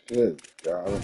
Good God.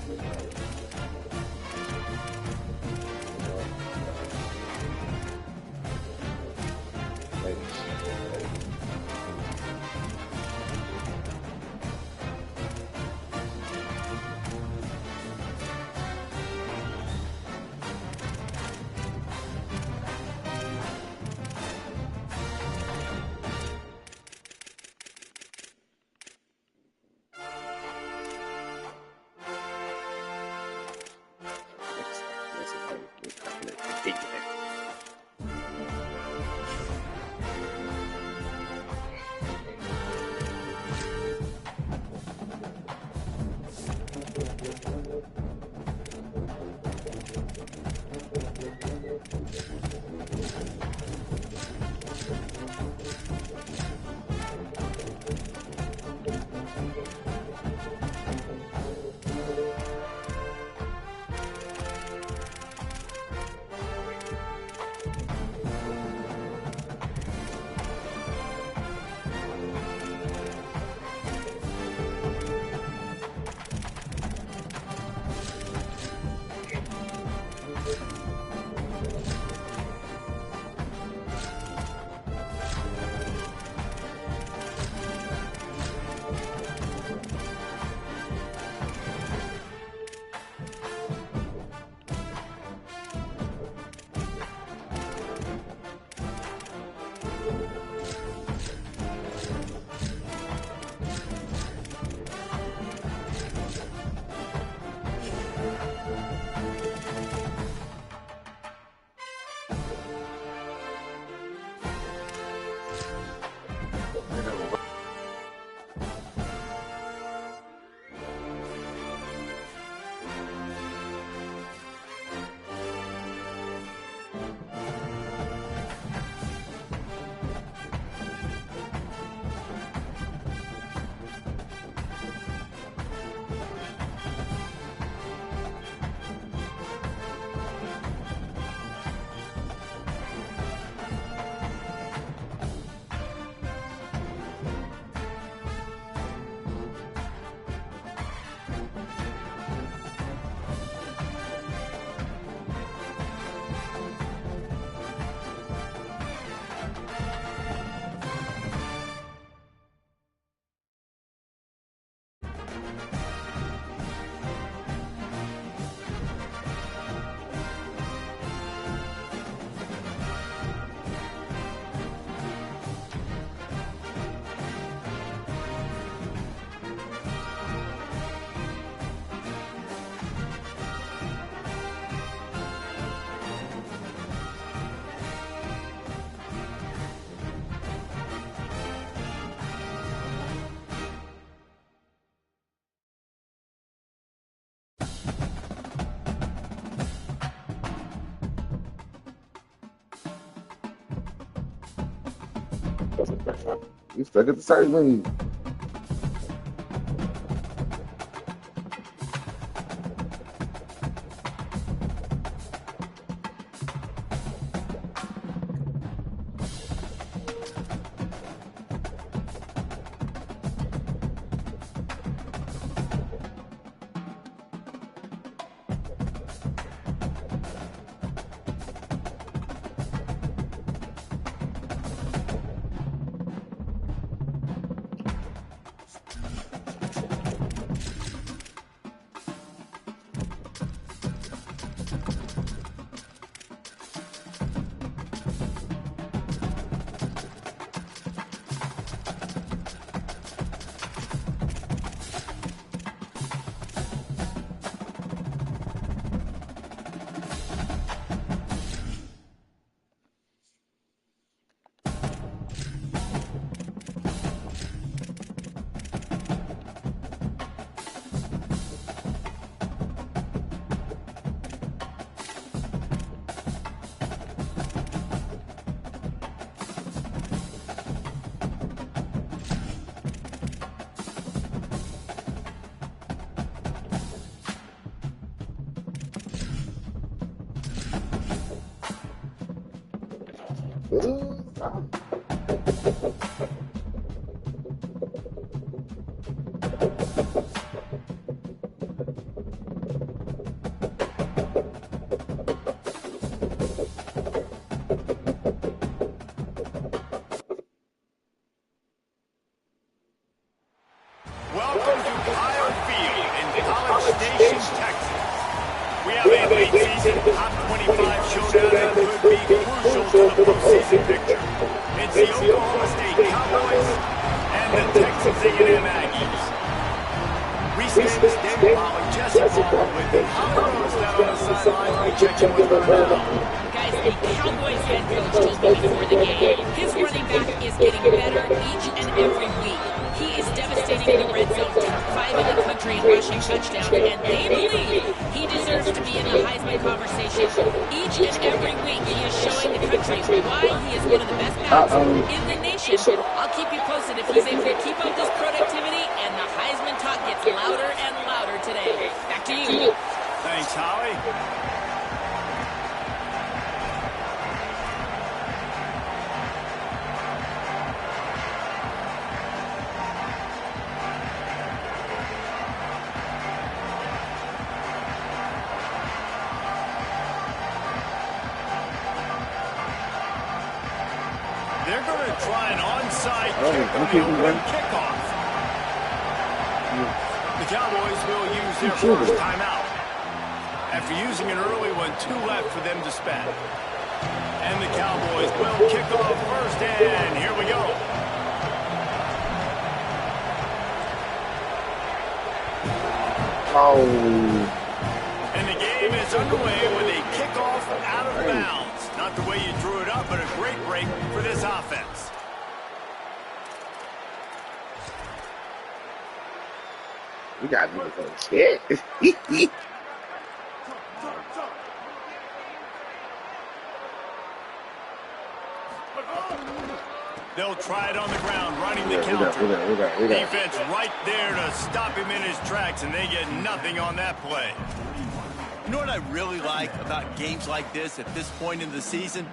You stuck at the search menu. late season top 25 showdown that could be crucial to the postseason picture. It's the Oklahoma State Cowboys and the Texas A&M Aggies. Reese Davis, David Pollard, Jesse Palmer with the Cowboys down on the sidelines. We check in with her now. Guys, the Cowboys head coach told me before the game, his running back is getting better each and every week. He is devastating in the red zone, top 5 in the country in rushing touchdowns, and they believe he deserves to be in the Heisman conversation. Each and every week, he is showing the country why he is one of the best backs in the nation. I'll keep you posted if he's able to keep up this productivity, and the Heisman talk gets louder and louder today. Back to you. Thanks, Howie. They're going to try an onside kick on the opening kickoff. The Cowboys will use their first timeout. After using an early one, 2 left for them to spend. And the Cowboys will kick off first, and here we go. And the game is underway with a kickoff out of bounds. Not the way you drew it up, but a great break for this offense. We got to do the shit. They'll try it on the ground, running the counter. Defense right there to stop him in his tracks, and they get nothing on that play. You know what I really like about games like this at this point in the season?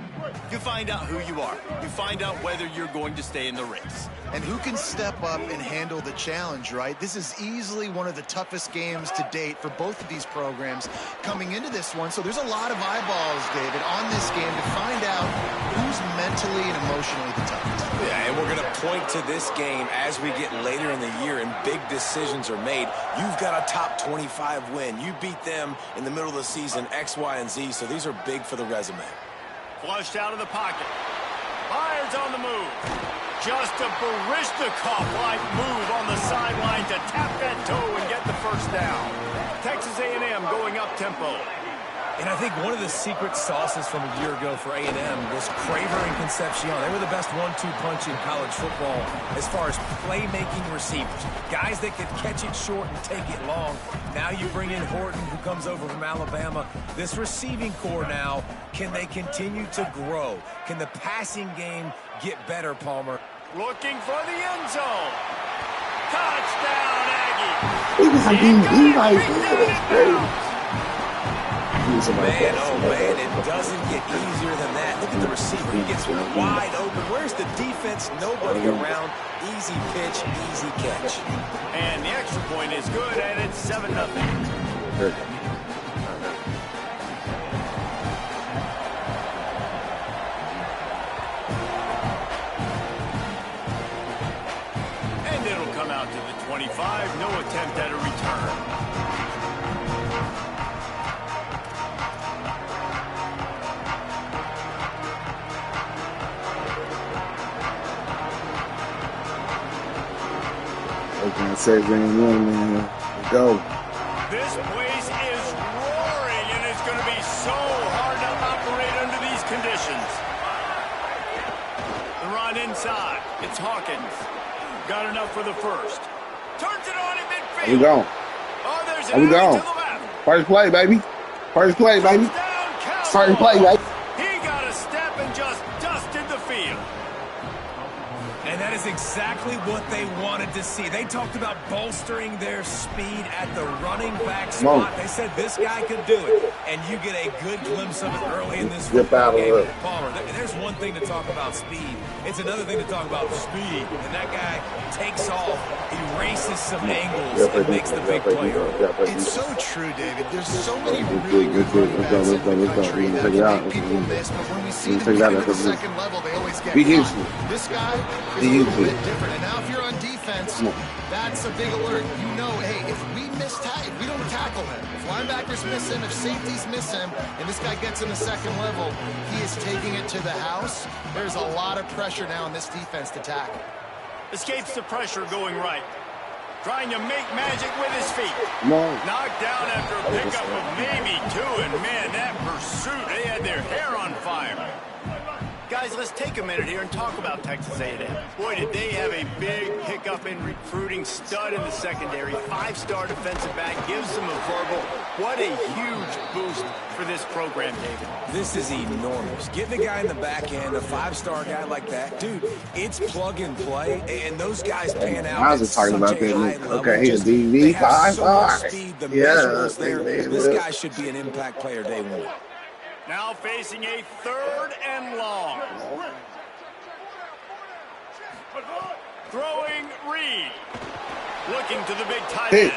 You find out who you are. You find out whether you're going to stay in the race. And who can step up and handle the challenge, right? This is easily one of the toughest games to date for both of these programs coming into this one. So there's a lot of eyeballs, David, on this game to find out who's mentally and emotionally the toughest. Yeah, and we're going to point to this game as we get later in the year and big decisions are made. You've got a top 25 win. You beat them in the middle of the season, X, Y, and Z, so these are big for the resume. Flushed out of the pocket. Myers on the move. Just a Barishnikov-like move on the sideline to tap that toe and get the first down. Texas A&M going up-tempo. And I think one of the secret sauces from a year ago for A&M was Craver and Concepcion. They were the best 1-2 punch in college football as far as playmaking receivers. Guys that could catch it short and take it long. Now you bring in Horton, who comes over from Alabama. This receiving core now, can they continue to grow? Can the passing game get better, Palmer? Looking for the end zone. Touchdown, Aggie. Man, oh man, it doesn't get easier than that. Look at the receiver. He gets wide open. Where's the defense? Nobody around. Easy pitch, easy catch. And the extra point is good, and it's 7-0. And it'll come out to the 25. No attempt at a return. Say man. Let's go. This place is roaring, and it's going to be so hard to operate under these conditions. The run inside. It's Hawkins. Got enough for the first. Turns it on in midfield. Here we go. Oh, there's Here we go. to the left. First play, baby. First play, baby. First play, baby. He got a step and just dusted the field. And that is exactly what they wanted to see. They talked about bolstering their speed at the running back spot. They said this guy could do it. And you get a good glimpse of it early in this football game. Palmer, there's one thing to talk about speed. It's another thing to talk about speed. And that guy takes off, erases some angles, and makes the big play. It's so true, David. There's so many really good quarterbacks in the country that can make people miss. But when we see them play at the second level, they always get caught. This guy is a little bit different. And now if you're on defense, that's a big alert. You know, hey, if we don't tackle him, if linebackers miss him, if safeties miss him, and this guy gets in the second level, he is taking it to the house. There's a lot of pressure now on this defense to tackle. Escapes the pressure going right. Trying to make magic with his feet. Knocked down after a pickup of maybe 2, and man, that pursuit, they had their hair on fire. Guys, let's take a minute here and talk about Texas A&M. Boy, did they have a big pickup in recruiting. Stud in the secondary. 5-star defensive back. Gives them a verbal. What a huge boost for this program, David. This is enormous. Getting a guy in the back end, a 5-star guy like that, dude, it's plug and play, and those guys pan out. I was just talking about that. Okay, he's a DV 5-star. Yeah, this guy should be an impact player day one. Now facing a 3rd and long. Throwing Reed. Looking to the big tight end.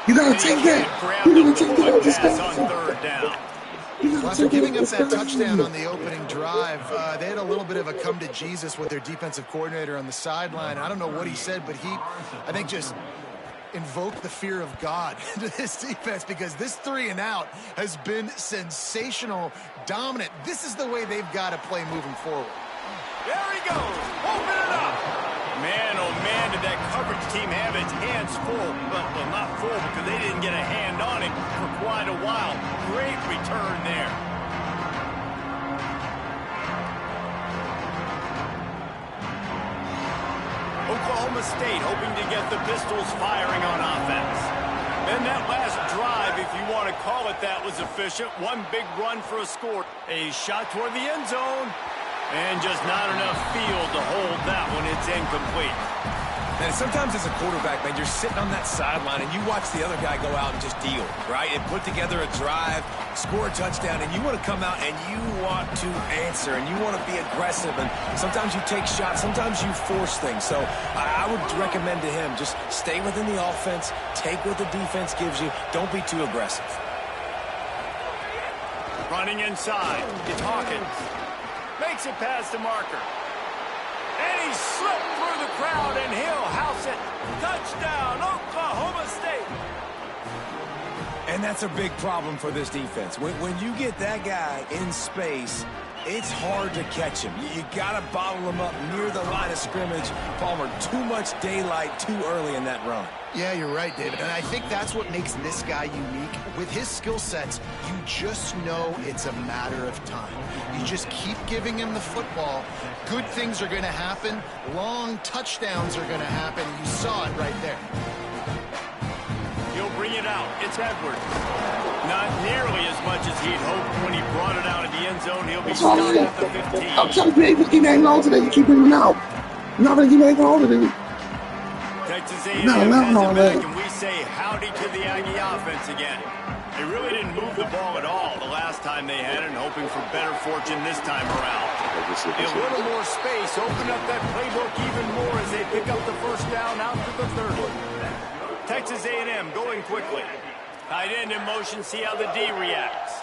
You gotta take that. You gotta take that. Pass on 3rd down. After giving up that touchdown on the opening drive, they had a little bit of a come to Jesus with their defensive coordinator on the sideline. I don't know what he said, but he, I think, just invoked the fear of God into this defense, because this 3 and out has been sensational, dominant. This is the way they've got to play moving forward. There he goes. Open it up. Man, oh man, did that coverage team have its hands full. Well, not full, because they didn't get a hand on him for quite a while. Great return there. Oklahoma State hoping to get the Pistols firing on offense. And that last drive, if you want to call it that, was efficient. One big run for a score. A shot toward the end zone. And just not enough field to hold that one. It's incomplete. And sometimes as a quarterback, man, you're sitting on that sideline and you watch the other guy go out and just deal, right? And put together a drive, score a touchdown, and you want to come out and you want to answer and you want to be aggressive. And sometimes you take shots, sometimes you force things. So I would recommend to him, just stay within the offense, take what the defense gives you. Don't be too aggressive. Running inside, it's Hawkins. Makes it past the marker. And he slipped through the crowd, and he'll house it. Touchdown, Oklahoma State. And that's a big problem for this defense. When you get that guy in space, it's hard to catch him. You got to bottle him up near the line of scrimmage. Palmer, too much daylight too early in that run. Yeah, you're right, David. And I think that's what makes this guy unique. With his skill sets, you just know it's a matter of time. You just keep giving him the football. Good things are going to happen. Long touchdowns are going to happen. You saw it right there. He'll bring it out. It's Edwards. Not nearly as much as he'd hoped when he brought it out of the end zone. He'll be stopped at the 15. I'm trying to be able to keep hanging on to that. You keep bringing him out. You're not going to keep hanging on to it. Texas A&M has it back, and we say howdy to the Aggie offense again. They really didn't move the ball at all the last time they had it, and hoping for better fortune this time around. A little more space, open up that playbook even more as they pick up the first down out to the 30. Texas A&M going quickly. Tight end in motion, see how the D reacts.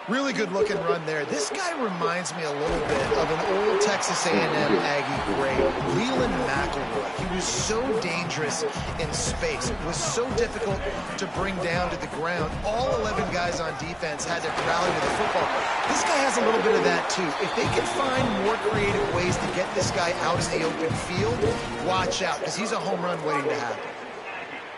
Really good looking run there. This guy reminds me a little bit of an old Texas A&M Aggie great, Leland McElroy. He was so dangerous in space. It was so difficult to bring down to the ground. All 11 guys on defense had to rally to the football. This guy has a little bit of that too. If they can find more creative ways to get this guy out in the open field, watch out, because he's a home run waiting to happen.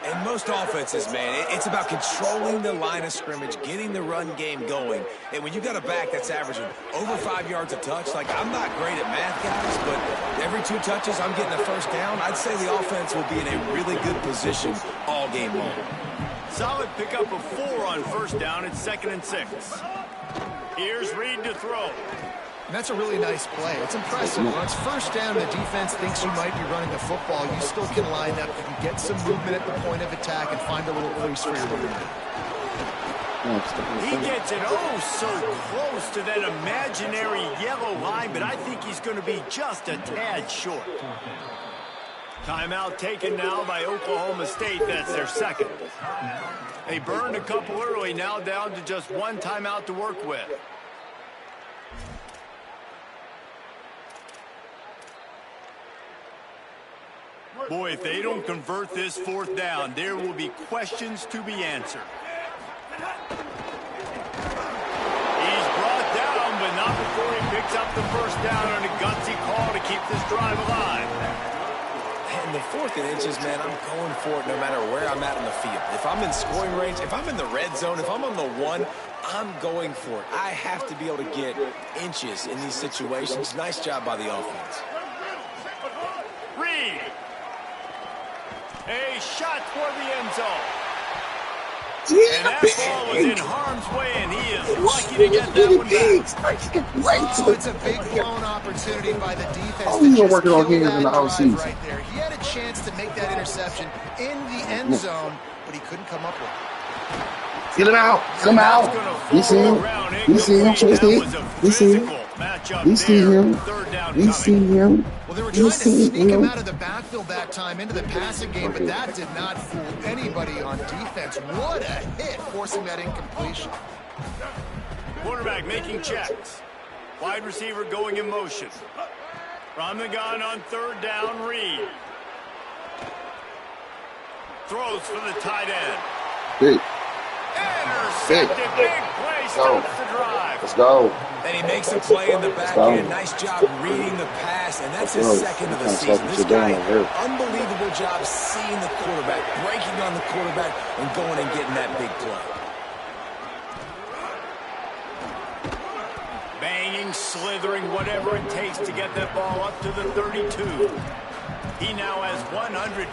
And most offenses, man, it's about controlling the line of scrimmage, getting the run game going. And when you got a back that's averaging over 5 yards a touch, like, I'm not great at math, guys, but every 2 touches I'm getting a first down, I'd say the offense will be in a really good position all game long. Solid pickup of 4 on first down. It's 2nd and 6. Here's Reed to throw. And that's a really nice play. It's impressive. When it's first down, the defense thinks you might be running the football. You still can line up. You can get some movement at the point of attack and find a little crease for your running. He gets it so close to that imaginary yellow line, but I think he's going to be just a tad short. Timeout taken now by Oklahoma State. That's their 2nd. They burned a couple early, now down to just 1 timeout to work with. Boy, if they don't convert this 4th down, there will be questions to be answered. He's brought down, but not before he picks up the 1st down on a gutsy call to keep this drive alive. And the 4th and inches, man, I'm going for it no matter where I'm at in the field. If I'm in scoring range, if I'm in the red zone, if I'm on the 1, I'm going for it. I have to be able to get inches in these situations. Nice job by the offense. Reed. A shot toward the end zone. And that ball was in harm's way, and he is lucky to get that one back. Oh, it's a big blown opportunity by the defense. Oh, you were working on hands in the offseason. Right there. He had a chance to make that interception in the end zone, but he couldn't come up with it. Get him out. Get him out. We see him. We see him. We see him. We see him. We see him. Well, they were trying to sneak him out of the backfield that time into the passing game, but that did not fool anybody on defense. What a hit, forcing that incompletion. Quarterback making checks. Wide receiver going in motion. From the gun on 3rd down, Reed. Throws for the tight end. Big. Intercepted. Big play stops the drive. Let's go. And he makes a play in the back end. Nice job reading the pass, and that's his 2nd of the season. This guy, unbelievable job seeing the quarterback, breaking on the quarterback, and going and getting that big play. Banging, slithering, whatever it takes to get that ball up to the 32. He now has 115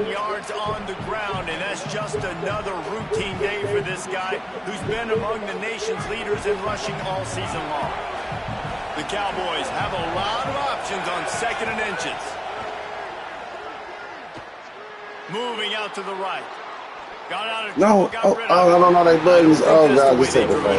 yards on the ground, and that's just another routine day for this guy who's been among the nation's leaders in rushing all season long. The Cowboys have a lot of options on 2nd and inches. Moving out to the right. Got out of trouble, got rid of it. No, they buttons. Oh, God, just take it, bro.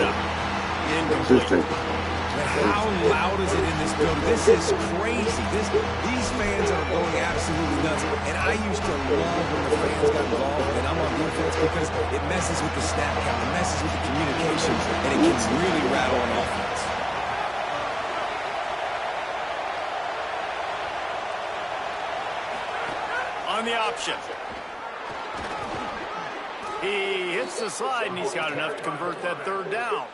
How loud is it in this building? This is crazy. These fans are going absolutely nuts. And I used to love when the fans got involved and I'm on defense because it messes with the snap count, it messes with the communication, and it can really rattle on offense. On the option. He hits the slide, and he's got enough to convert that 3rd down.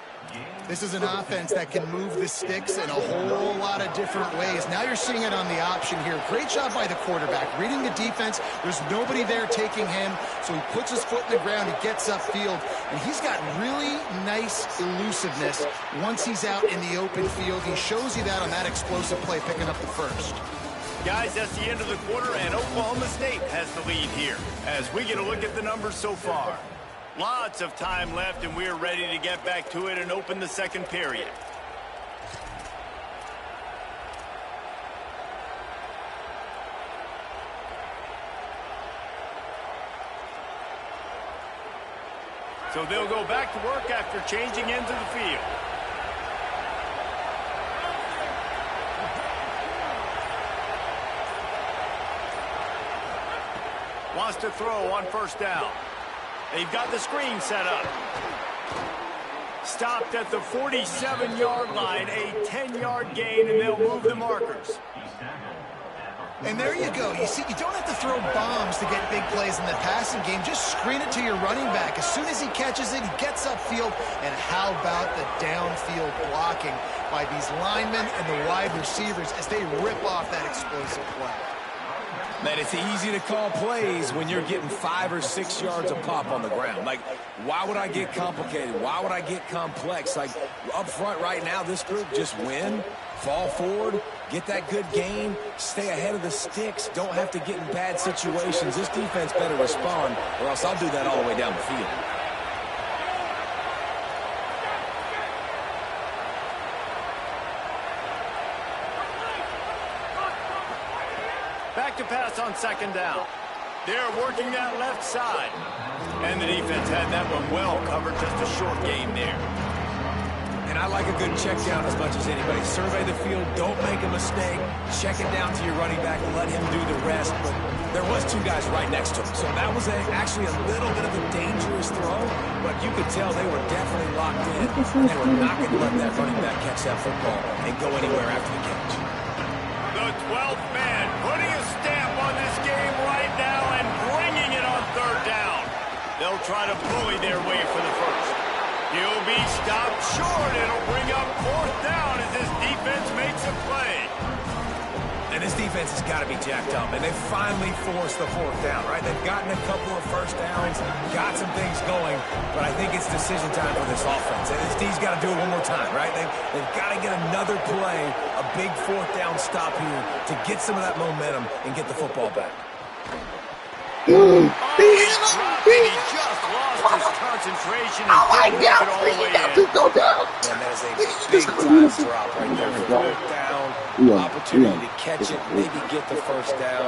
This is an offense that can move the sticks in a whole lot of different ways. Now you're seeing it on the option here. Great job by the quarterback. Reading the defense, there's nobody there taking him, so he puts his foot in the ground, he gets upfield, and he's got really nice elusiveness once he's out in the open field. He shows you that on that explosive play, picking up the 1st. Guys, that's the end of the quarter, and Oklahoma State has the lead here as we get a look at the numbers so far. Lots of time left, and we're ready to get back to it and open the 2nd period. So they'll go back to work after changing into the field. Wants to throw on 1st down. They've got the screen set up. Stopped at the 47-yard line, a 10-yard gain, and they'll move the markers. And there you go. You see, you don't have to throw bombs to get big plays in the passing game. Just screen it to your running back. As soon as he catches it, he gets upfield. And how about the downfield blocking by these linemen and the wide receivers as they rip off that explosive play? Man, it's easy to call plays when you're getting 5 or 6 yards a pop on the ground. Like, why would I get complicated? Why would I get complex? Like, up front right now, this group just win, fall forward, get that good gain, stay ahead of the sticks, don't have to get in bad situations. This defense better respond, or else I'll do that all the way down the field. Back to pass on 2nd down. They're working that left side. And the defense had that one well covered, just a short game there. And I like a good check down as much as anybody. Survey the field, don't make a mistake. Check it down to your running back and let him do the rest. But there was 2 guys right next to him. So that was actually a little bit of a dangerous throw. But you could tell they were definitely locked in. And they were not going to let that running back catch that football and go anywhere after the catch. The 12th man putting a stamp on this game try to bully their way for the first. He'll be stopped short. It'll bring up 4th down as this defense makes a play. And this defense has got to be jacked up, and they finally forced the 4th down, right? They've gotten a couple of first downs, got some things going, but I think it's decision time for this offense. And this D's got to do it one more time, right? They've got to get another play, a big 4th down stop here to get some of that momentum and get the football back. He just lost his concentration and didn't work it all the way in. And that is a big-time drop right there for 4th down. Opportunity to catch it, maybe get the first down.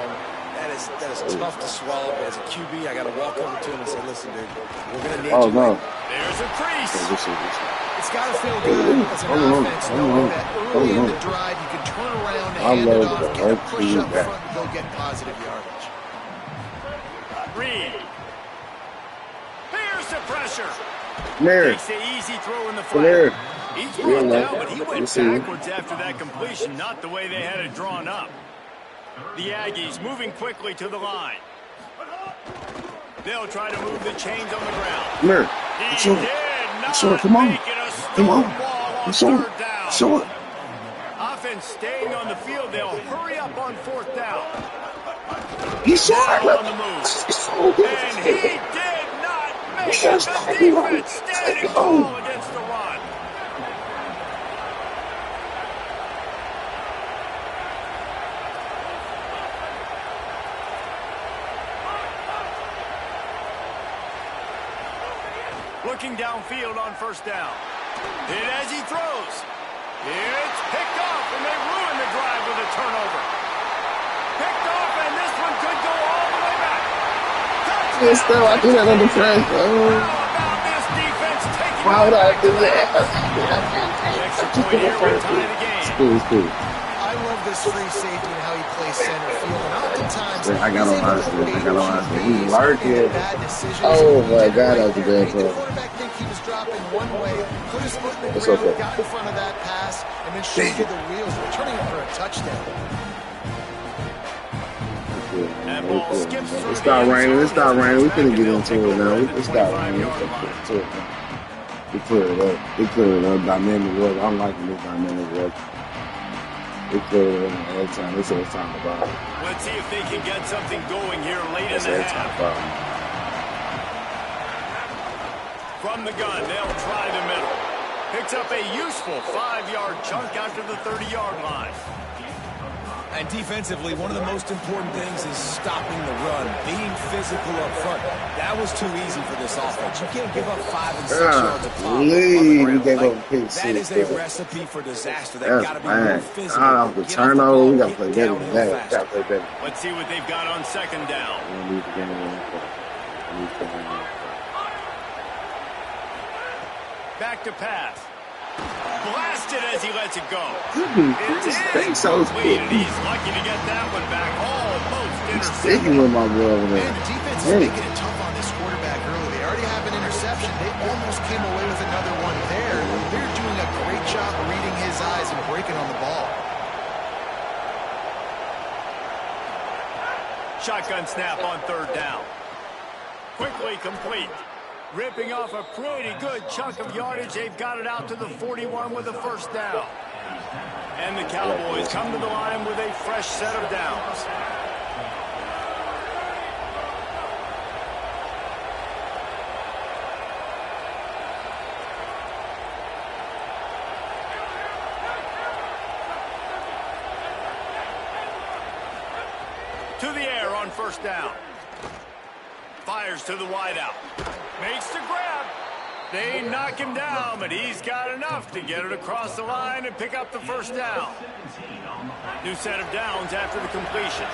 That is tough to swallow, but as a QB, I got to walk over to him and say, listen, dude, we're going to need you. No. There's a crease. It's got to feel good as an offense knowing that early in the drive you can turn around and hand it off, get a push up front, and go get positive yardage. Reed. Here's the pressure. Mary. Takes the easy throw in the flat. He's brought down, but he went backwards after that completion, not the way they had it drawn up. The Aggies moving quickly to the line. They'll try to move the chains on the ground. Mary. He did not Come on. make it a Come on. ball on Show 3rd down. Show it. Offense staying on the field. They'll hurry up on 4th down. He saw it. On the move. And he did not make it. The defense standing tall against the run. Looking downfield on 1st down. Hit as he throws. It's picked off, and they ruin the drive with a turnover. Picked off, and this one could go all the way back. Touchdown. I do that on the front. How about this defense taking Why would I do that? Extra point here will tie the game. It's cool. I love this free safety and how he plays center field. And oftentimes, I got on honestly. He's lurking. decisions. Oh my God, that was a bad The throw. quarterback think he was dropping one way, put his foot in the It's ground, okay. got in front of that pass, and then shifted the wheels, returning it for a touchdown. That ball skips through It's not the end raining. zone. It's not raining. We finna get They'll into take it now. over the It's not 25 raining. yard line. We clear it up. We clear it up. Dynamic work. I'm liking this dynamic work. We clear it up every time. They say it's time to buy. Let's see if they can get something going here late in It's the that time half. to buy. From the gun, they'll try the middle. Picks up a useful 5-yard chunk after the 30-yard line. And defensively, one of the most important things is stopping the run, being physical up front. That was too easy for this offense. You can't give up 5 and 6 yards of pop. We gave up a pick That is six. a recipe for disaster. They've That's got to be more bad. physical. The Get off the turnover. ball, We got to get play better than downhill that. We faster. got to play better. Let's see what they've got on 2nd down. We don't need the game on. Back to pass. Blasted as he lets it go. This thing so Complete, and he's lucky to get that one back. Almost intercepted. sticking with my boy over there. Man, the defense is making it tough on this quarterback early. They already have an interception. They almost came away with another one there. They're doing a great job reading his eyes and breaking on the ball. Shotgun snap on 3rd down. Quickly complete. Ripping off a pretty good chunk of yardage. They've got it out to the 41 with a 1st down. And the Cowboys come to the line with a fresh set of downs. To the air on 1st down. Fires to the wideout. Makes the grab. They knock him down, but he's got enough to get it across the line and pick up the 1st down. New set of downs after the completion.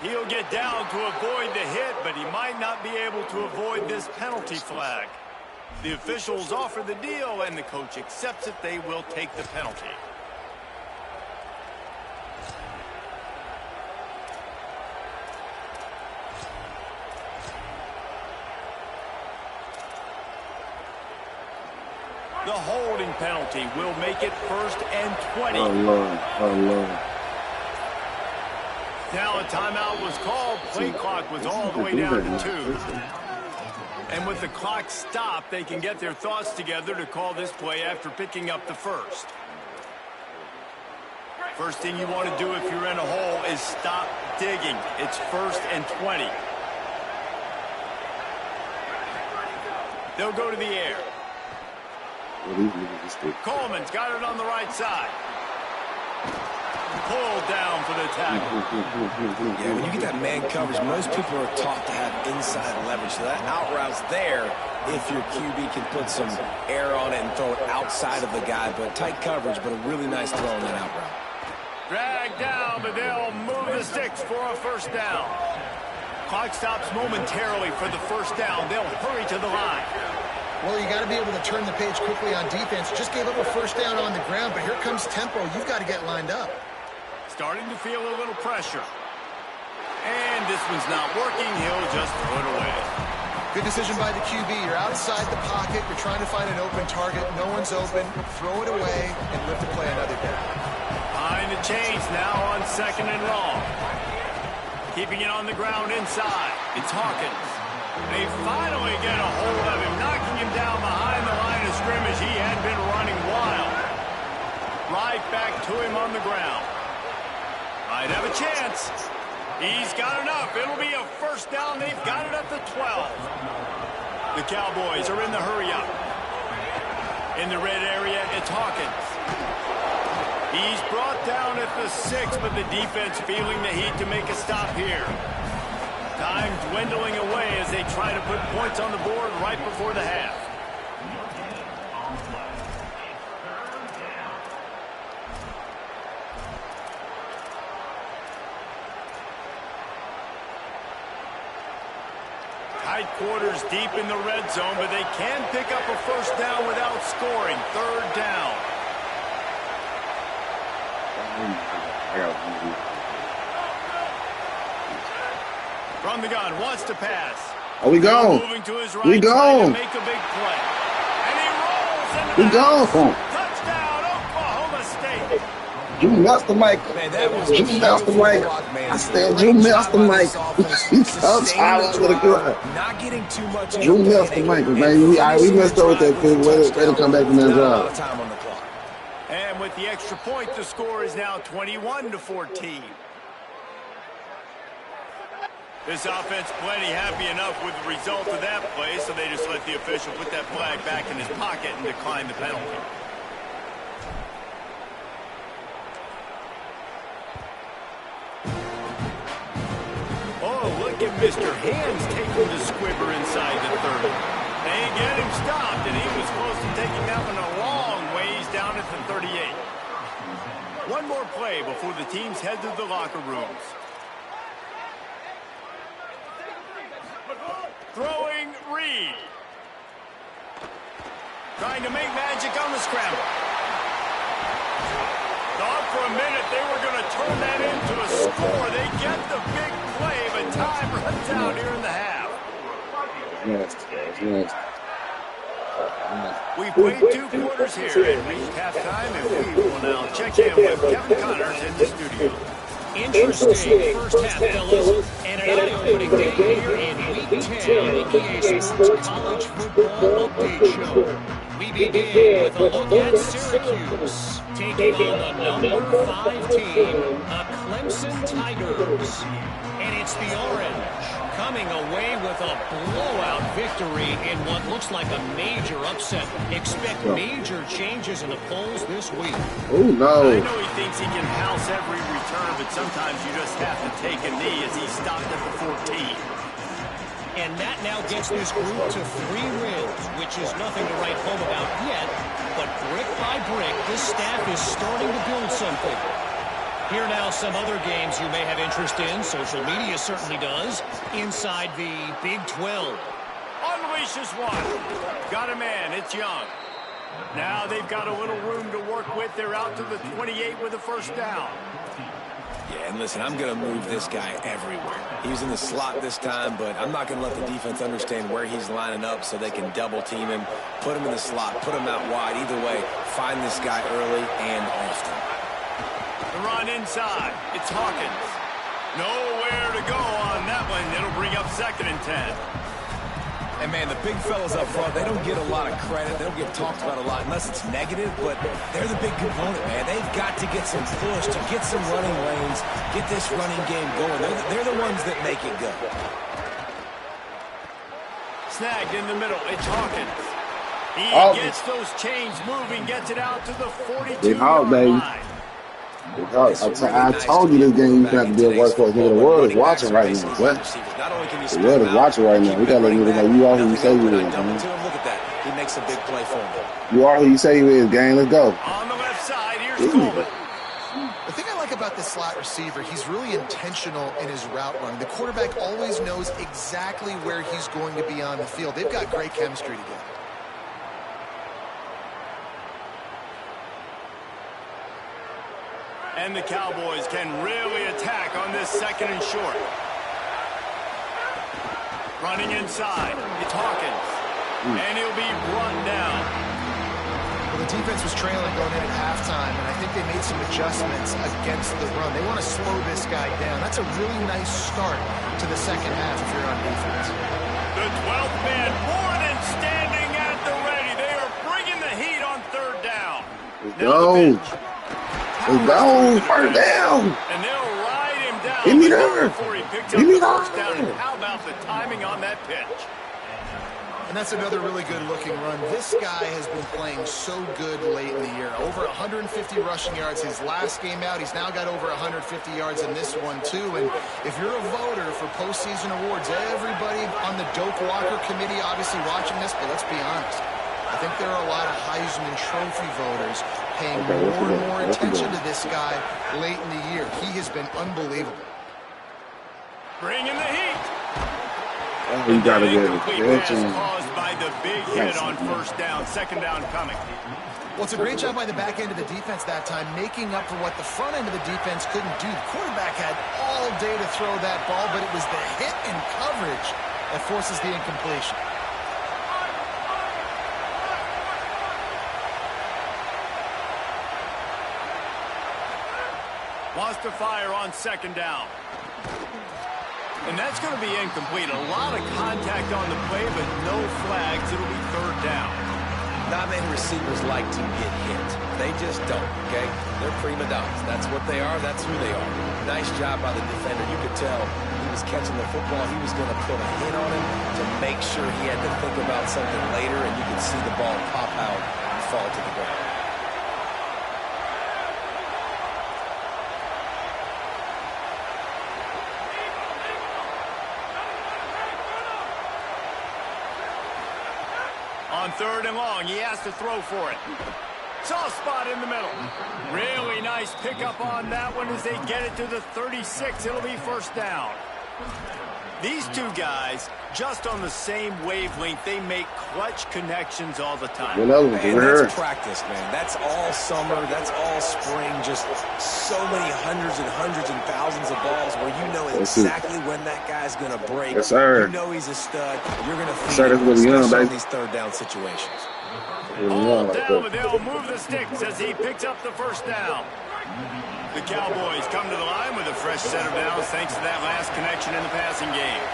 He'll get down to avoid the hit, but he might not be able to avoid this penalty flag. The officials offer the deal, and the coach accepts it. They will take the penalty. The holding penalty will make it 1st and 20. Oh, Lord. Oh, Lord. Now a timeout was called. Play clock was all the way down to 2. And with the clock stopped, they can get their thoughts together to call this play after picking up the first. First thing you want to do if you're in a hole is stop digging. It's 1st and 20. They'll go to the air. Coleman's got it on the right side. Pulled down for the tackle. Yeah, when you get that man coverage, most people are taught to have inside leverage. So that out route's there if your QB can put some air on it and throw it outside of the guy. But tight coverage, but a really nice throw on that out route. Drag down, but they'll move the sticks for a 1st down. Clock stops momentarily for the 1st down. They'll hurry to the line. Well, you got to be able to turn the page quickly on defense. Just gave up a 1st down on the ground, but here comes tempo. You've got to get lined up. Starting to feel a little pressure. And this one's not working. He'll just throw it away. Good decision by the QB. You're outside the pocket. You're trying to find an open target. No one's open. Throw it away and live to play another down. Behind the chains now on 2nd and long. Keeping it on the ground inside. It's Hawkins. They finally get a hold of him, knocking him down behind the line of scrimmage. He had been running wild. Right back to him on the ground. Might have a chance. He's got enough. It'll be a 1st down. They've got it at the 12. The Cowboys are in the hurry-up. In the red area, it's Hawkins. He's brought down at the 6, but the defense feeling the heat to make a stop here. Time dwindling away as they try to put points on the board right before the half. Tight quarters deep in the red zone, but they can pick up a 1st down without scoring. 3rd down. From the gun, wants to pass. Oh, we go. Moving to his right, We go. to make a big play. And he rolls into We the go. house. Touchdown, Oklahoma State. Drew Master Mike. Drew Master Mike. I said Drew Master Mike. He's so tired of the club. Not getting too much. Drew Master Mike, man. We messed up with that thing. Way to come back from that drive. Time on the clock. And with the extra point, the score is now 21-14. This offense plenty happy enough with the result of that play, so they just let the official put that flag back in his pocket and decline the penalty. Oh, look at Mr. Hands taking the squibber inside the 30. They get him stopped, and he was close to taking that one a long ways down at the 38. One more play before the teams head to the locker rooms. Throwing Reed. Trying to make magic on the scramble. Thought for a minute they were going to turn that into a score. They get the big play, but time runs out here in the half. Yes. We played 2 quarters here and reached halftime, and we will now check in with Kevin Connors in the studio. Interesting first half, fellas, and an eye-opening day here in Week 10 of the EA Sports College Football Update Show. We begin with a look at Syracuse, taking on the number 5 team, the Clemson Tigers. And it's the Orange coming away with a blowout victory in what looks like a major upset. Expect major changes in the polls this week. Oh, no. I know he thinks he can house every return, but sometimes you just have to take a knee as he stopped at the 14. And that now gets this group to 3 wins, which is nothing to write home about yet. But brick by brick, this staff is starting to build something. Here now some other games you may have interest in. Social media certainly does. Inside the Big 12. Unleashes one. Got a man. It's Young. Now they've got a little room to work with. They're out to the 28 with a 1st down. Yeah, and listen, I'm going to move this guy everywhere. He was in the slot this time, but I'm not going to let the defense understand where he's lining up so they can double team him, put him in the slot, put him out wide. Either way, find this guy early and often. The run inside. It's Hawkins. Nowhere to go on that one. It'll bring up 2nd and 10. And, man, the big fellas up front, they don't get a lot of credit. They don't get talked about a lot unless it's negative, but they're the big component, man. They've got to get some push, to get some running lanes, get this running game going. They're the ones that make it go. Snagged in the middle. It's Hawkins. He gets those chains moving, gets it out to the 42-yard line. I told you this game you have to be a workhorse. The world is watching right now. What? The world is watching right now. We gotta let niggas know you are who you say you is, man. Look at that. He makes a big play for me. You are who you say you is, gang. Let's go. On the left side, here's Coleman. The thing I like about this slot receiver, he's really intentional in his route running. The quarterback always knows exactly where he's going to be on the field. They've got great chemistry together. And the Cowboys can really attack on this 2nd and short. Running inside, it's Hawkins. And he'll be run down. Well, the defense was trailing going in at halftime, and I think they made some adjustments against the run. They want to slow this guy down. That's a really nice start to the second half if you're on defense. The 12th man more than standing at the ready. They are bringing the heat on 3rd down. Let's go. Let's go. 1st down. And they'll ride him down. Give me that. Before he picks up the 1st down. And how about the timing on that pitch? And that's another really good-looking run. This guy has been playing so good late in the year. Over 150 rushing yards his last game out. He's now got over 150 yards in this one, too. And if you're a voter for postseason awards, everybody on the Doak Walker committee obviously watching this, but let's be honest. I think there are a lot of Heisman Trophy voters paying more and more attention to this guy late in the year. He has been unbelievable. Bringing the heat. Oh, you gotta get it. Caused by the big hit on 1st down, 2nd down coming. Well, it's a great job by the back end of the defense that time, making up for what the front end of the defense couldn't do. The quarterback had all day to throw that ball, but it was the hit and coverage that forces the incompletion. Wants to fire on 2nd down. And that's going to be incomplete. A lot of contact on the play, but no flags. It'll be 3rd down. Not many receivers like to get hit. They just don't, okay? They're prima donnas. That's what they are. That's who they are. Nice job by the defender. You could tell he was catching the football. He was going to put a hit on him to make sure he had to think about something later, and you could see the ball pop out and fall to the ground. On 3rd and long, he has to throw for it. Soft spot in the middle. Really nice pickup on that one as they get it to the 36. It'll be 1st down. These two guys, just on the same wavelength, they make clutch connections all the time. Man, that's practice, man. That's all summer. That's all spring. Just so many hundreds and thousands of balls where you know exactly when that guy's going to break. Yes, sir. You know he's a stud. You're going to feed him in these 3rd down situations. All down, but they'll move the sticks as he picks up the 1st down. The Cowboys come to the line with a fresh set of downs thanks to that last connection in the passing game.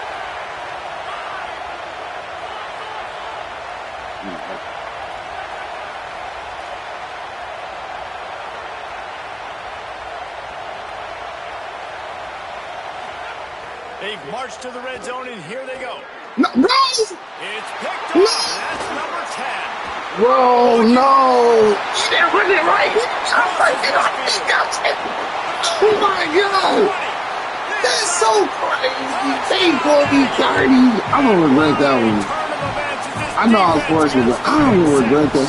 They've marched to the red zone, and here they go. No, bro! It's picked up. No. That's number 10. Bro, no! They're running right. Oh my God! That's so crazy. They gonna be 30. I'm gonna regret that one. I know I was fortunate, but I'm gonna regret that.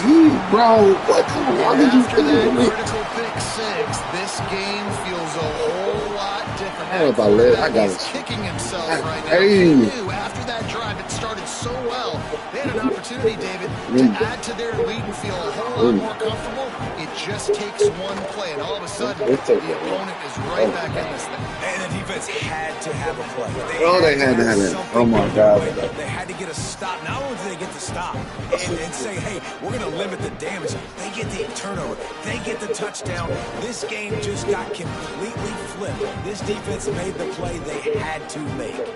Bro, what the hell did you After that critical pick 6, this game feels a whole lot different. I got it. He's kicking himself right now. He knew after that drive it started so well. They had an opportunity, David, to add to their lead and feel a whole lot more comfortable. It just takes one play, and all of a sudden, the opponent is right back in this thing. And the defense had to have a play. They had to have it. Oh, my God. They had to get a stop. Not only did they get the stop and say, hey, we're going to limit the damage, they get the turnover. They get the touchdown. This game just got completely flipped. This defense made the play they had to make.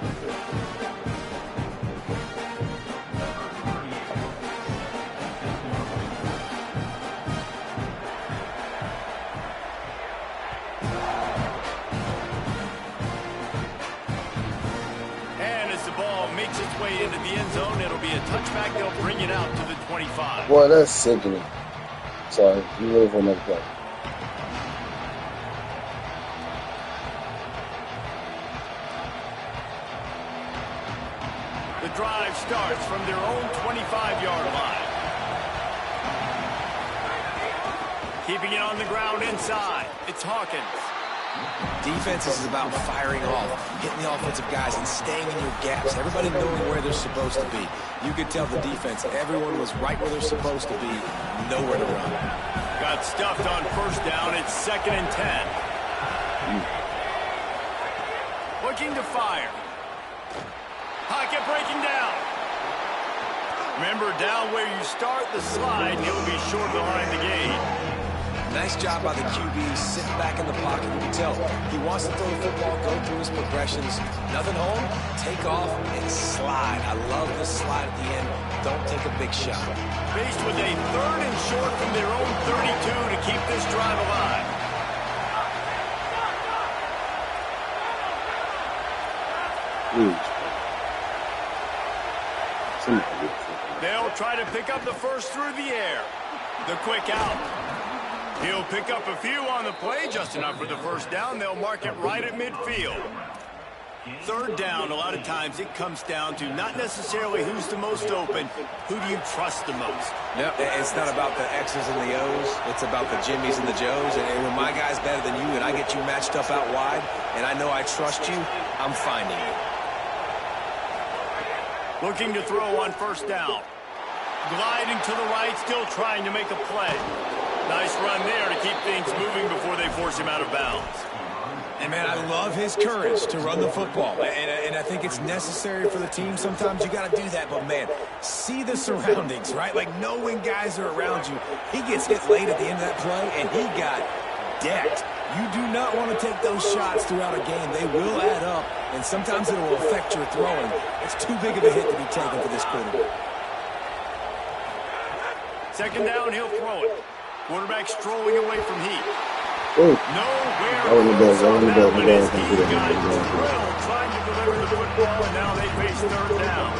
Makes its way into the end zone. It'll be a touchback. They'll bring it out to the 25. Boy, that's sickening. Sorry, you ready for another play? The drive starts from their own 25-yard line. Keeping it on the ground inside. It's Hawkins. Defense is about firing off, hitting the offensive guys, and staying in your gaps. Everybody knowing where they're supposed to be. You could tell the defense, everyone was right where they're supposed to be, nowhere to run. Got stuffed on first down. It's 2nd and 10. Looking to fire. Pocket breaking down. Remember, down where you start the slide, and he'll be short behind the game. Nice job by the QB, sitting back in the pocket. You can tell he wants to throw the football, go through his progressions. Nothing home, take off, and slide. I love the slide at the end. Don't take a big shot. Faced with a 3rd and short from their own 32 to keep this drive alive. They'll try to pick up the first through the air. The quick out. He'll pick up a few on the play, just enough for the first down. They'll mark it right at midfield. 3rd down, a lot of times it comes down to not necessarily who's the most open, who do you trust the most? Yep, it's not about the X's and the O's. It's about the Jimmys and the Joes. And when my guy's better than you and I get you matched up out wide, and I know I trust you, I'm finding you. Looking to throw on first down. Gliding to the right, still trying to make a play. Nice run there to keep things moving before they force him out of bounds. And, man, I love his courage to run the football. And I think it's necessary for the team. Sometimes you got to do that. But, man, see the surroundings, right? Like, know when guys are around you. He gets hit late at the end of that play, and he got decked. You do not want to take those shots throughout a game. They will add up, and sometimes it will affect your throwing. It's too big of a hit to be taken for this quarterback. 2nd down, he'll throw it. Quarterback strolling away from heat. Oh. Nowhere He's trying to deliver the football, and now they face 3rd down.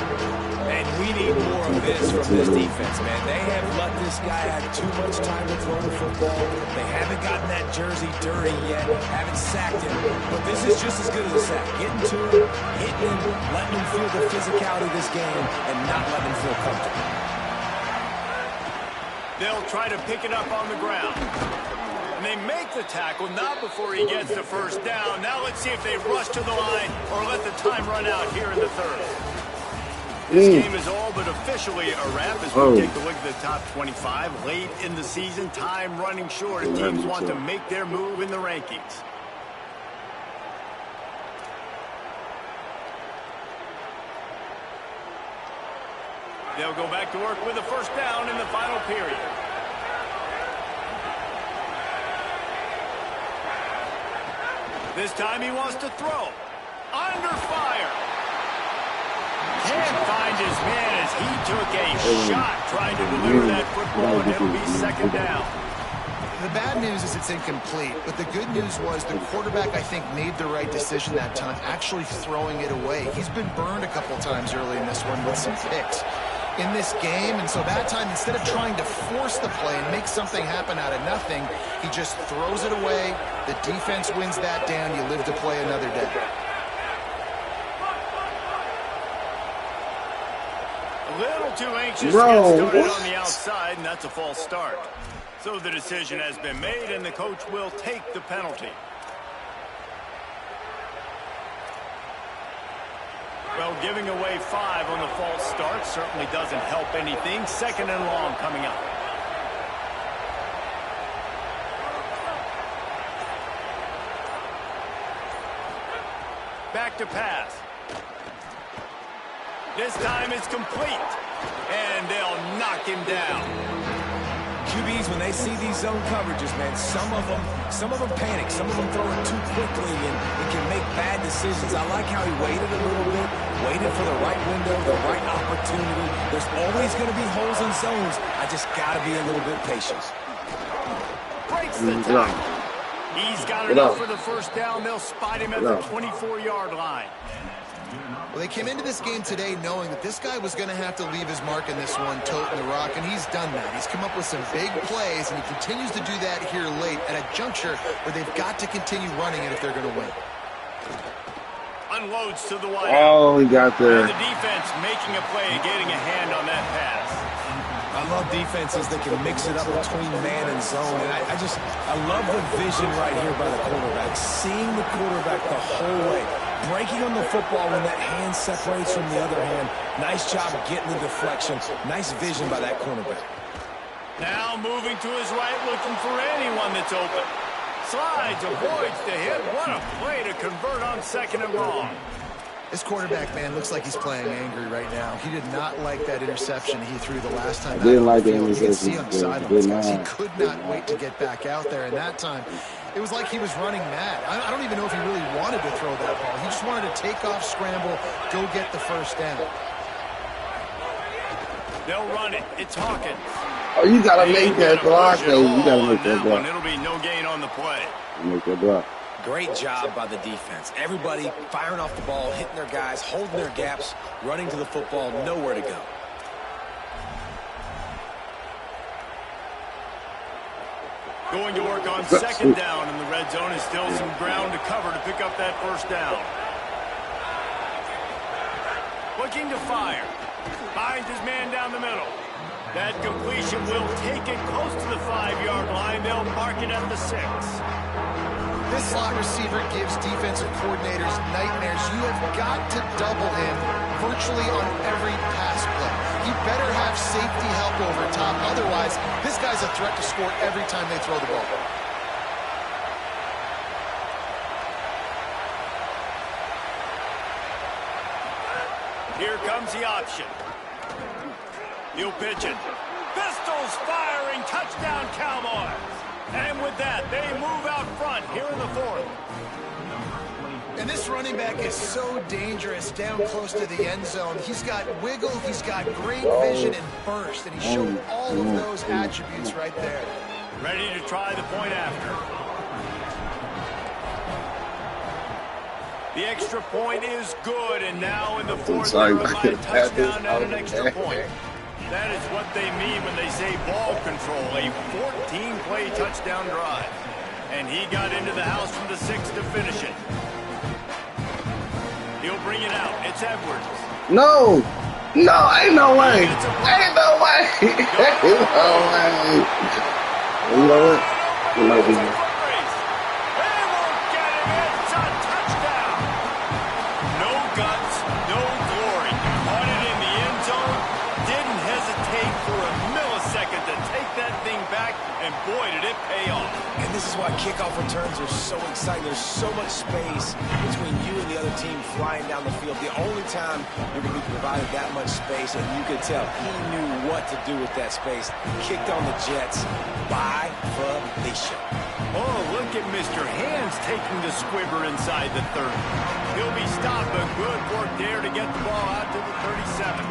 And we need more of this from this defense, man. They have let this guy have too much time to throw the football. They haven't gotten that jersey dirty yet, haven't sacked him. But this is just as good as a sack. Getting to him, hitting him, letting him feel the physicality of this game, and not letting him feel comfortable. They'll try to pick it up on the ground. And they make the tackle, not before he gets the first down. Now let's see if they rush to the line or let the time run out here in the 3rd. This game is all but officially a wrap as we take a look at the top 25. Late in the season, time running short as teams want to make their move in the rankings. They'll go back to work with a first down in the final period. This time he wants to throw. Under fire. Can't find his man as he took a shot trying to deliver that football, and it'll be 2nd down. The bad news is it's incomplete, but the good news was the quarterback, I think, made the right decision that time, actually throwing it away. He's been burned a couple times early in this one with some picks in this game, and so that time, instead of trying to force the play and make something happen out of nothing, he just throws it away. The defense wins that down. You live to play another day. A little too anxious to get started on the outside, and that's a false start. So the decision has been made, and the coach will take the penalty. Well, giving away 5 on the false start certainly doesn't help anything. 2nd and long coming up. Back to pass. This time it's complete. And they'll knock him down. QBs, when they see these zone coverages, man, some of them panic. Some of them throw it too quickly and can make bad decisions. I like how he waited a little bit, waited for the right window, the right opportunity. There's always going to be holes in zones. I just got to be a little bit patient. Breaks the tackle. He's got enough for the first down. They'll spot him at the 24-yard line. Well, they came into this game today knowing that this guy was going to have to leave his mark in this one, toting the rock, and he's done that. He's come up with some big plays, and he continues to do that here late at a juncture where they've got to continue running it if they're going to win. Unloads to the wide. Oh, he got there. And the defense making a play, getting a hand on that pass. I love defenses that can mix it up between man and zone. And I love the vision right here by the quarterback. Seeing the quarterback the whole way. Breaking on the football when that hand separates from the other hand. Nice job getting the deflection. Nice vision by that cornerback. Now moving to his right, looking for anyone that's open. Slides, avoids the hit. What a play to convert on 2nd and long. This quarterback, man, looks like he's playing angry right now. He did not like that interception he threw the last time. Didn't like the interception. You can see on the sidelines, guys. He not. could not wait to get back out there, and that time, it was like he was running mad. I don't even know if he really wanted to throw that ball. He just wanted to take off, scramble, go get the first down. They'll run it. It's Hawkins. Oh, you got to make that block, though. You got to make that block. It'll be no gain on the play. Make that block. Great job by the defense. Everybody firing off the ball, hitting their guys, holding their gaps, running to the football, nowhere to go. Going to work on 2nd down in the red zone is still some ground to cover to pick up that first down. Looking to fire. Finds his man down the middle. That completion will take it close to the 5-yard line. They'll mark it at the 6. This slot receiver gives defensive coordinators nightmares. You have got to double him virtually on every pass play. You better have safety help over top. Otherwise, this guy's a threat to score every time they throw the ball. Here comes the option. He'll pitch it. Pistols firing. Touchdown, Cowboys. And with that, they move out front here in the 4th. And this running back is so dangerous down close to the end zone. He's got wiggle, he's got great vision and burst, and he showed all of those attributes right there. Ready to try the point after. The extra point is good, and now in the 4th, they're up by a touchdown and an extra point. That is what they mean when they say ball control, a 14-play touchdown drive. And he got into the house from the 6 to finish it. He'll bring it out. It's Edwards. No, ain't no way. Ain't no way. Ain't no way. You know what? It might be. They won't get him. It's a touchdown. No guts, no glory. Caught it in the end zone. Didn't hesitate for a millisecond to take that thing back, and boy, did it pay off. And this is why kickoff returns are so exciting. There's so much space between you and the other team flying down the field. The only time you're going to be provided that much space, and you could tell he knew what to do with that space. Kicked on the Jets by Felicia. Oh, look at Mr. Hands taking the squibber inside the 30. He'll be stopped, but good work there to get the ball out to the 37.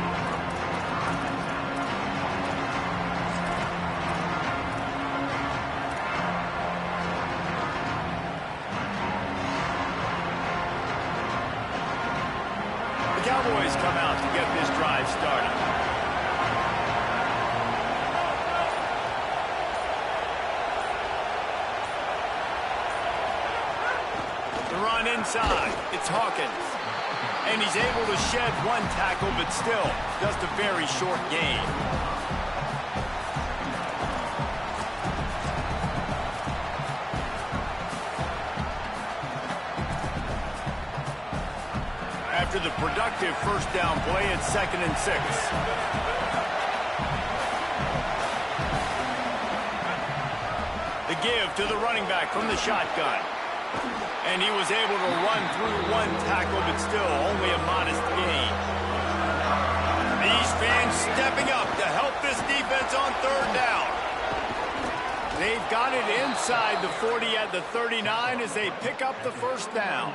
Cowboys come out to get this drive started. The run inside. It's Hawkins. And he's able to shed one tackle, but still just a very short gain. after the productive first down play at 2nd and 6. The give to the running back from the shotgun. And he was able to run through one tackle, but still only a modest gain. These fans stepping up to help this defense on 3rd down. They've got it inside the 40 at the 39 as they pick up the first down.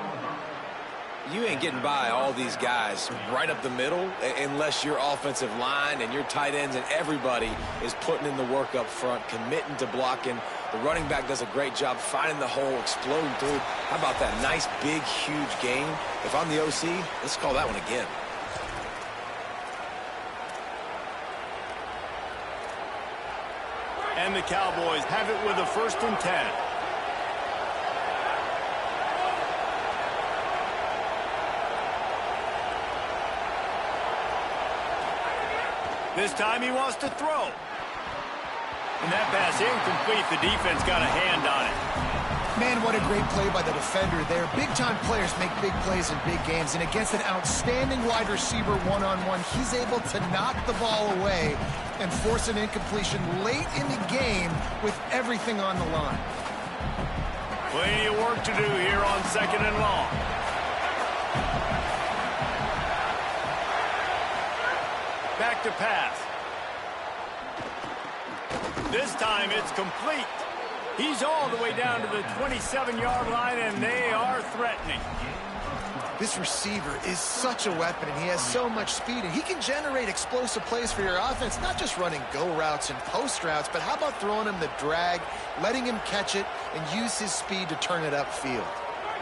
You ain't getting by all these guys right up the middle unless your offensive line and your tight ends and everybody is putting in the work up front, committing to blocking. The running back does a great job finding the hole, exploding through. How about that nice, big, huge gain? If I'm the OC, let's call that one again. And the Cowboys have it with a 1st and 10. This time he wants to throw. And that pass incomplete. The defense got a hand on it. Man, what a great play by the defender there. Big-time players make big plays in big games, and against an outstanding wide receiver one-on-one, he's able to knock the ball away and force an incompletion late in the game with everything on the line. Plenty of work to do here on 2nd and long. Back to pass. This time it's complete. He's all the way down to the 27-yard line, and they are threatening. This receiver is such a weapon, and he has so much speed, and he can generate explosive plays for your offense, not just running go routes and post routes, but how about throwing him the drag, letting him catch it, and use his speed to turn it upfield.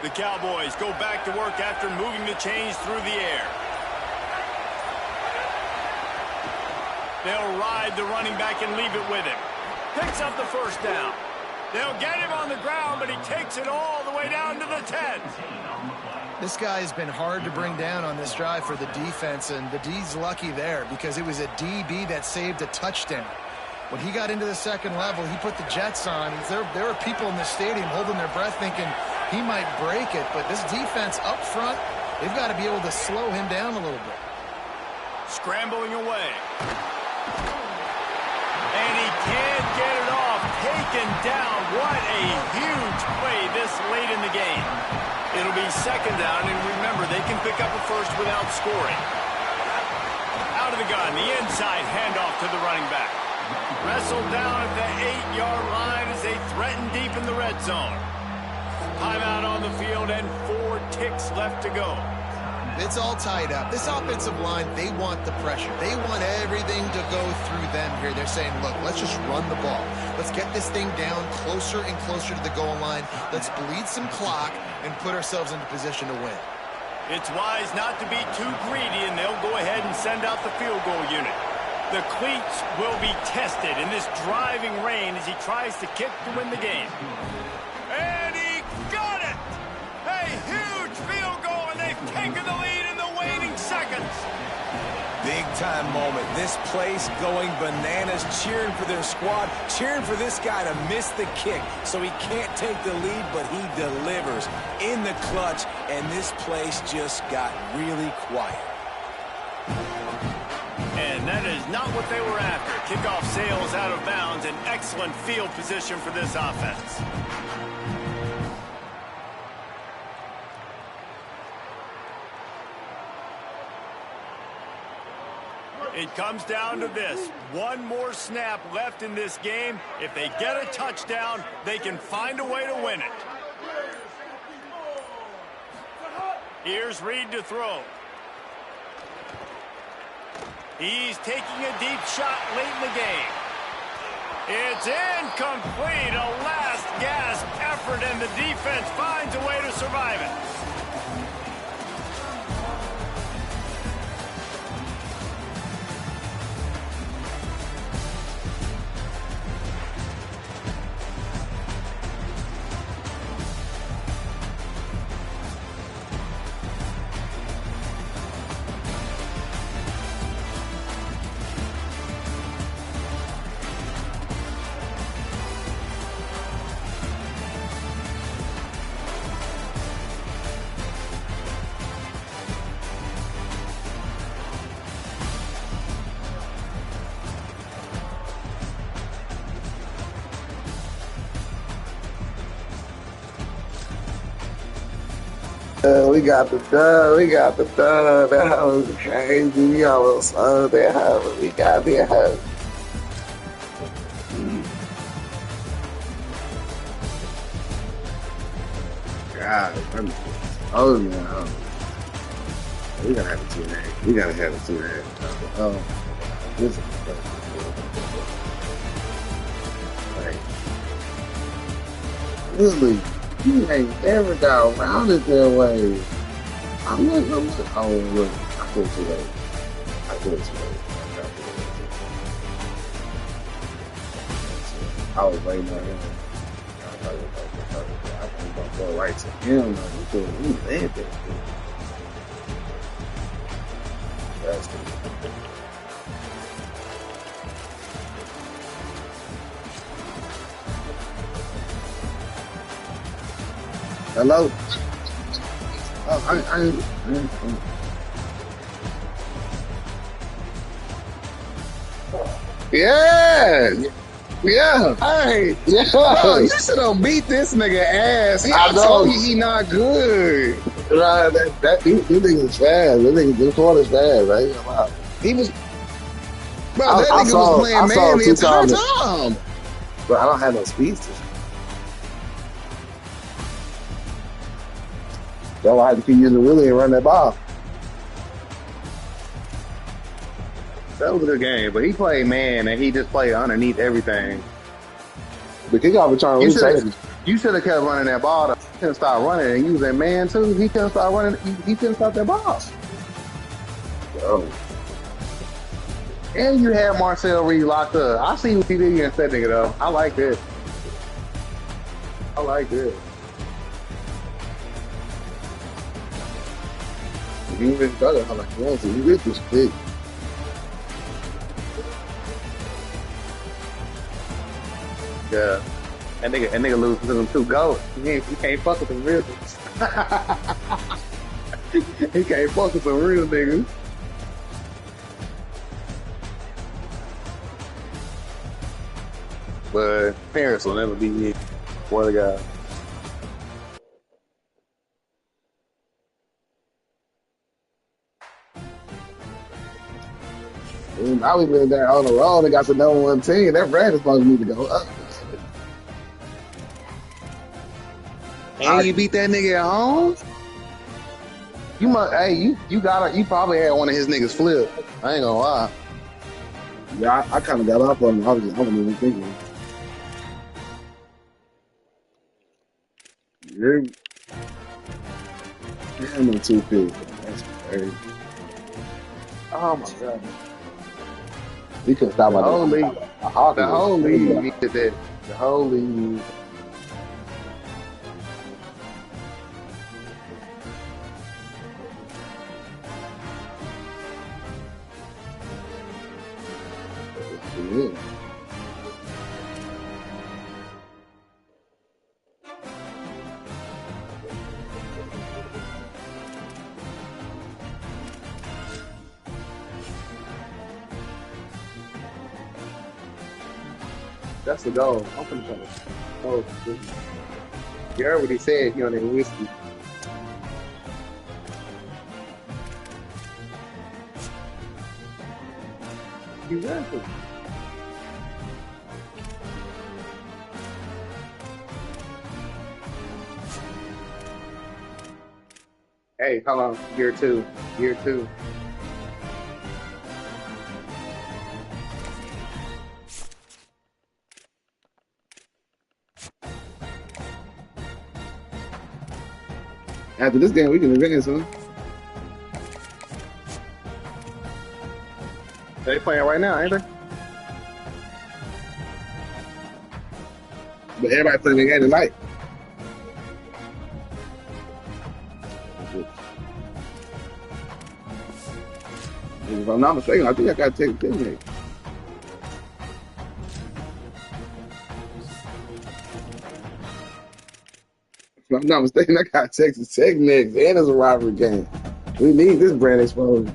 The Cowboys go back to work after moving the chains through the air. They'll ride the running back and leave it with him. Picks up the first down. They'll get him on the ground, but he takes it all the way down to the 10. This guy has been hard to bring down on this drive for the defense, and the D's lucky there because it was a DB that saved a touchdown. When he got into the 2nd level, he put the Jets on. There were people in the stadium holding their breath thinking he might break it, but this defense up front, they've got to be able to slow him down a little bit. Scrambling away. And he can't get it off. Taken down. What a huge play this late in the game. It'll be 2nd down, and remember, they can pick up a first without scoring. Out of the gun, the inside handoff to the running back. Wrestled down at the 8-yard line as they threaten deep in the red zone. Timeout on the field and 4 ticks left to go. It's all tied up. This offensive line, they want the pressure. They want everything to go through them here. They're saying, look, let's just run the ball. Let's get this thing down closer and closer to the goal line. Let's bleed some clock and put ourselves into position to win. It's wise not to be too greedy, and they'll go ahead and send out the field goal unit. The cleats will be tested in this driving rain as he tries to kick to win the game. And he got it! A huge field goal, and they've taken the lead in the waning seconds. Big-time moment. This place going bananas, cheering for their squad, cheering for this guy to miss the kick so he can't take the lead, but he delivers in the clutch, and this place just got really quiet. And that is not what they were after. Kickoff sails out of bounds, an excellent field position for this offense. It comes down to this. One more snap left in this game. If they get a touchdown, they can find a way to win it. Here's Reed to throw. He's taking a deep shot late in the game. It's incomplete. A last gasp effort, and the defense finds a way to survive it. We got the dub. We got the dub. That hoe was crazy. We almost sold that hoe. We got that hoe. God, oh no. We gotta have a 2.5. We gotta have a 2.5. Oh, this is like, really, you ain't ever got around it that way. I'm like, oh, look, I feel too late. I feel too late. I was waiting on him. I was gonna go right to him. He landed that. That's the hello? Oh, yeah. Yeah. Hey. Yeah. Bro, you should have beat this nigga ass. I told you he not good. Right, these niggas fast. This corner's fast, right? He was, bro, that nigga was playing man the entire time. But I don't have no speed to. That's why I had to keep using Willie and run that ball. That was a good game, but he played man and he just played underneath everything. The kickoff return was crazy. You should have kept running that ball. He couldn't stop running and using man too. He couldn't stop running. He couldn't stop that ball. Oh. And you had Marcel Reed locked up. I see what he did against that nigga though. I like this. I like this. You even got it how like you want to. You get this big. Yeah. That nigga lose to them 2 goals. He can't fuck with them real niggas. He can't fuck with some real niggas. But Paris will never be me. What a guy. Now we've been there on the road and got the number 1 team. That brand is supposed to need to go up. And you beat that nigga at home? You must, hey, you probably had one of his niggas flip. I ain't gonna lie. Yeah, I kind of got off on him. I wasn't even thinking. You're damn no 250. That's crazy. Oh my god. He couldn't stop my whole league. The whole league needed that. The whole league. Yeah. That's the goal. I'm gonna try to. Oh, you heard what he said. He on that whiskey. Exactly. Hey, hold on. Year two. After this game, we can advance, huh? They playing right now, ain't they? But everybody playing the game tonight. If I'm not mistaken, I think I got to take the teammate. If I'm not mistaken, I got Texas Tech next, and it's a rivalry game. We need this brand exposed.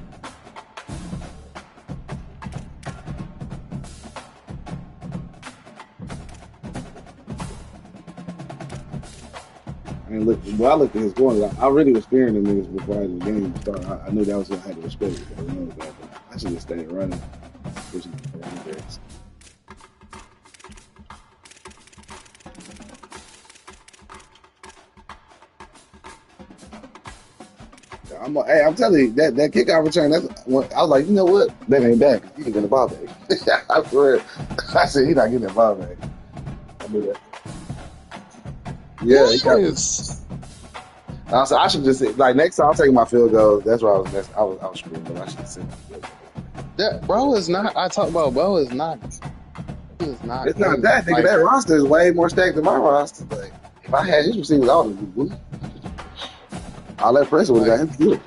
And look, when I looked at his corners, I really was fearing the niggas before the game started. I knew that was gonna have to respect it. I should have stayed running. I'm telling you, that kickoff return, that's when I was like, you know what? That ain't back. He ain't getting the ball back. I swear. I said, he's not getting the ball back. I knew that. Yeah, he got this. I said, I should just say, like, next time I'm taking my field goal. That's where I was messing. I was screwing, but I should have said my field goal. That bro is not. I talk about bro is not. He is not. It's not that, nigga. Like, that roster is way more stacked than my roster. Like, if I had his receivers, I would have been all that pressure would have got him to do it.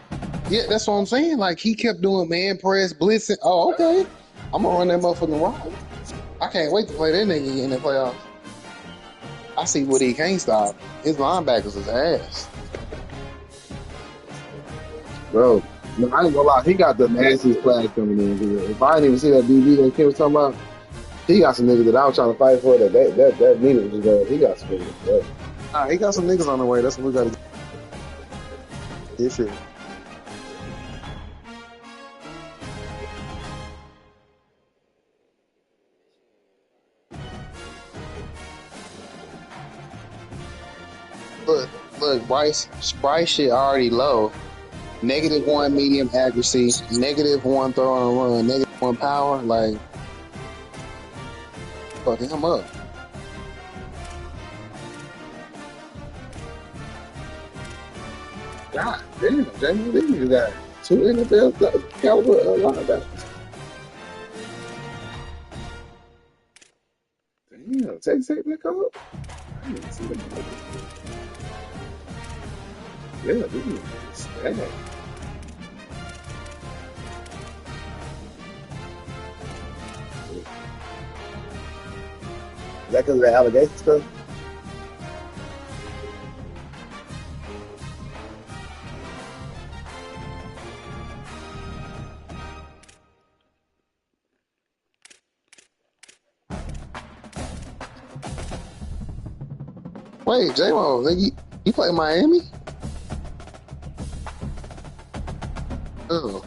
Yeah, that's what I'm saying. Like, he kept doing man press, blitzing. Oh, okay. I'm gonna run that motherfucking route. I can't wait to play that nigga in the playoffs. I see what he can't stop. His linebackers is ass. Bro, no, I ain't gonna lie. He got the nastiest flag coming in. If I didn't even see that DB that Kim was talking about, he got some niggas that I was trying to fight for that needed was going. He got some niggas. Bro. Nah, he got some niggas on the way. That's what we got to do. This shit. Look, Bryce shit already low. -1 medium accuracy, -1 throw and run, -1 power. Like, fucking him up. God damn, Jamie Lee got 2 NFL caliber linebackers. Damn, take that call. I didn't see that. Yeah, dude, it's bad. Is that because of the allegation stuff? Wait, J-Mo, you play Miami? Oh.